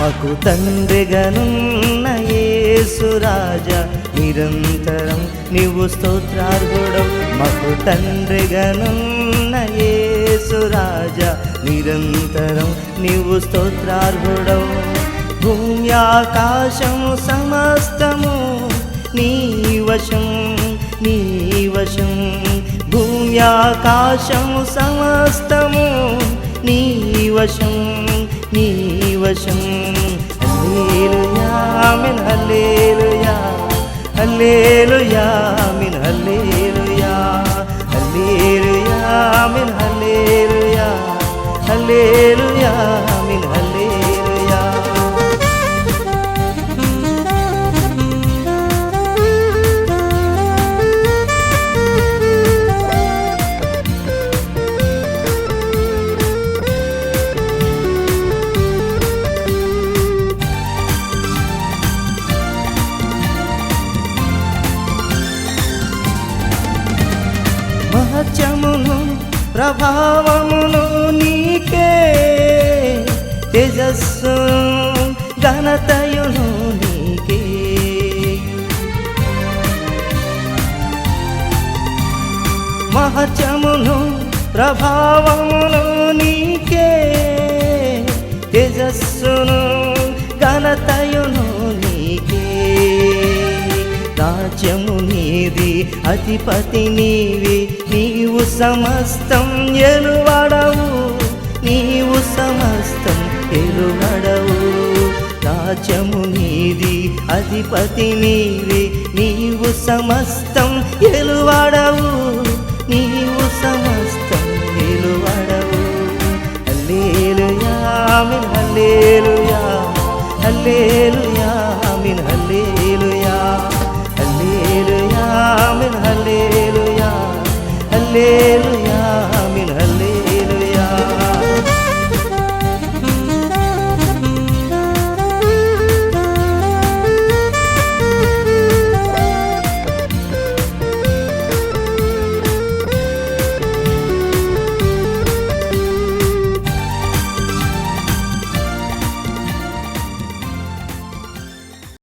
మాకు తండ్రిగానున్న యేసు రాజా నిరంతరం నీవు స్తోత్రార్హుడవు. మాకు తండ్రిగానున్న యేసు రాజా నిరంతరం నీవు స్తోత్రార్హుడవు. భూమి ఆకాశము సమస్తము నీ వశం నీ వశం. భూమి ఆకాశము సమస్తము నీ వశం నీ వశం. హల్లెలూయా ఆమేన్ హల్లెలూయా హల్లెలూయా ఆమేన్ హల్లెలూయా హల్లెలూయా ఆమేన్ హల్లెలూయా హల్లెలూయా ఆమేన్ హల్లెలూయా. మహత్యమును ప్రభావమును నీకే, తేజస్సు ఘనతయును నీకే. మహత్యమును ప్రభావమును నీకే, తేజస్సును ఘనతయును నీకే. రాజ్యము నీది అధిపతి నీవి, నీవు సమస్తం ఎలువడవు నీవు సమస్తం ఎలువడవు. రాజ్యము నీది అధిపతి నీవి, నీవు సమస్తం ఎలువడవు నీవు సమస్తం ఎలువడవు. హల్లెలూయా ఆమేన్ హల్లెలూయా హల్లెలూయా